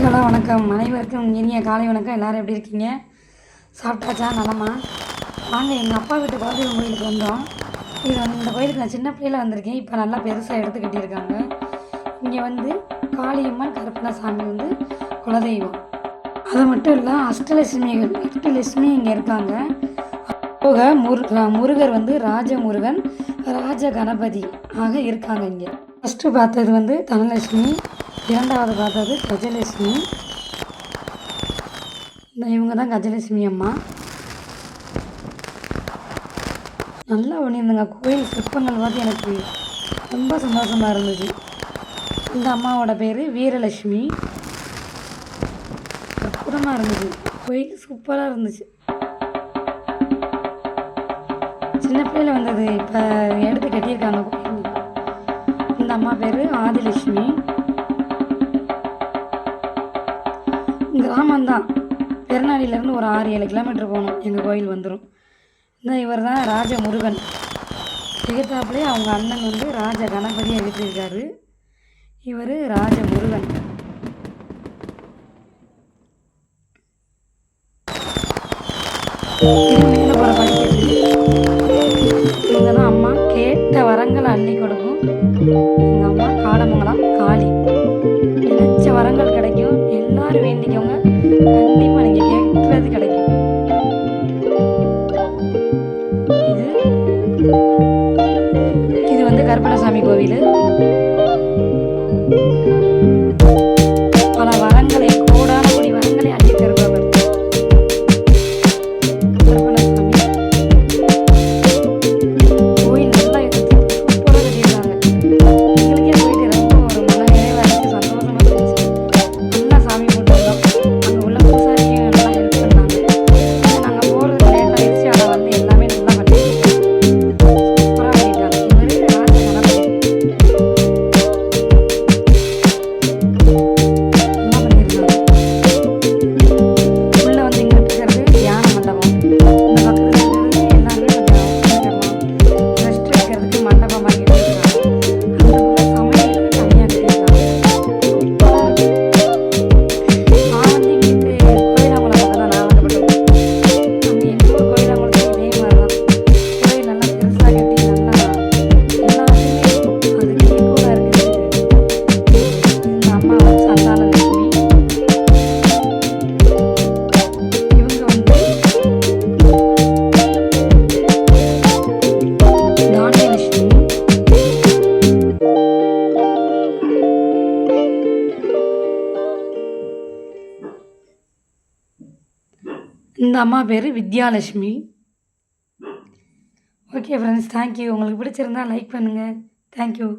Hello வணக்கம். அனைவருக்கும் இனிய காலை வணக்கம். எல்லோரும் எப்படி இருக்கீங்க? சாப்பிட்டாச்சா? நலமா? வாங்க, எங்கள் அப்பா வீட்டு குலதெய்வம் கோயிலுக்கு வந்தோம். இது இந்த கோயிலுக்கு நான் சின்ன பிள்ளையில் வந்திருக்கேன். இப்போ நல்லா பெருசாக எடுத்து கட்டியிருக்காங்க. இங்கே காளியம்மன் கருப்பண்ணசாமி குலதெய்வம். அது மட்டும் இல்லை, அஷ்டலட்சுமி இங்கே இருக்காங்க. போக முருகர் ராஜமுருகன், ராஜ கணபதி ஆக இருக்காங்க. இங்கே ஃபஸ்ட்டு பார்த்தது தனலட்சுமி, இரண்டாவது பார்த்தது கஜலட்சுமி. இவங்க தான் கஜலட்சுமி அம்மா. நல்லா பண்ணியிருந்தாங்க. கோயில் சிற்பங்கள் பார்த்து எனக்கு ரொம்ப சந்தோஷமாக இருந்துச்சு. இந்த அம்மாவோட பேர் வீரலட்சுமி. அற்புதமாக இருந்துச்சு. கோயில் சூப்பராக இருந்துச்சு. சின்ன பிள்ளையில் வந்தது, இப்போ எடுத்து கட்டியிருக்காங்க கோயில். இந்த அம்மா பேர் ஆதிலட்சுமி. கிராமந்தான். பெருநாளிலேருந்து ஒரு 6-7 கிலோமீட்டர் போகணும், எங்கள் கோயில் வந்துடும். இவர் தான் ராஜமுருகன். எதிர்த்தாப்புலேயே அவங்க அண்ணன் ராஜ கணபதியை எழுப்பியிருக்காரு. இவர் ராஜமுருகன். மேலே போகிற படிக்கிறது. இவங்க தான் அம்மா. கேட்ட வரங்களை அள்ளி கொடுக்கும். எங்கள் அம்மா காடமங்கலம் காளி. நினைச்ச வரங்கள் கிடைக்கும். எல்லாரும் வேண்டிக்கவங்க, கண்டிப்பாக நீங்கள் கேட்கறது கிடைக்கும். இது கருப்பண்ணசாமி கோவில். பல வரங்களை, கோடான கோடி வரங்களை அள்ளி தருபவர் கருப்பண்ணசாமி. கோயில் நல்லா சூப்பராக கட்டியிருக்காங்க. எங்களுக்கே போயிட்டு ரொம்ப ஒரு மன நிறைவாக இருந்துச்சு, சந்தோஷமாக இருந்துச்சு. நல்லா சாமி கும்பிட்டுருந்தோம். அங்கே உள்ள பூசாரியும் நல்லா ஹெல்ப் பண்ணாங்க. நாங்கள் போகிறது லேட் ஆகிடுச்சு. அதை எல்லாமே நல்லா பண்ணியிருக்கோம். சூப்பராக பண்ணிட்டாங்க. இவர் ராஜ கணபதி. நல்லா பண்ணியிருக்காங்க. உள்ளே இங்கே இருக்கிறது தியான மண்டபம். இந்த பக்கத்தில் இருக்கிறது எல்லாருமே கொஞ்சம் ரெஸ்ட் எடுக்கிறதுக்கு மண்டபம் வாங்கிட்டு இருக்காங்க. அந்த பக்கம் சமையலுக்கு தனியாக கட்டியிருக்காங்க. சூப்பராக இருக்கு. நான் இங்கிட்டு கோயிலாங்குளம் பக்கம் தான் நான் வந்துவிட்டோம். அங்கே எங்கள் ஊர் கோயிலாங்குளத்துக்கு இதே மாதிரி தான். கோயில் நல்லா பெருசாக கட்டி நல்லா எல்லாத்தையுமே இருக்கும். அதுக்கு ஈக்குவலாக இருக்குது. இந்த அம்மா சந்தானலட்சுமி. இவங்க தானியலட்சுமி. இந்த அம்மா பேர் வித்யாலட்சுமி. Okay friends, thank you. உங்களுக்கு பிடிச்சிருந்தா லைக் பண்ணுங்கள். தேங்க்யூ.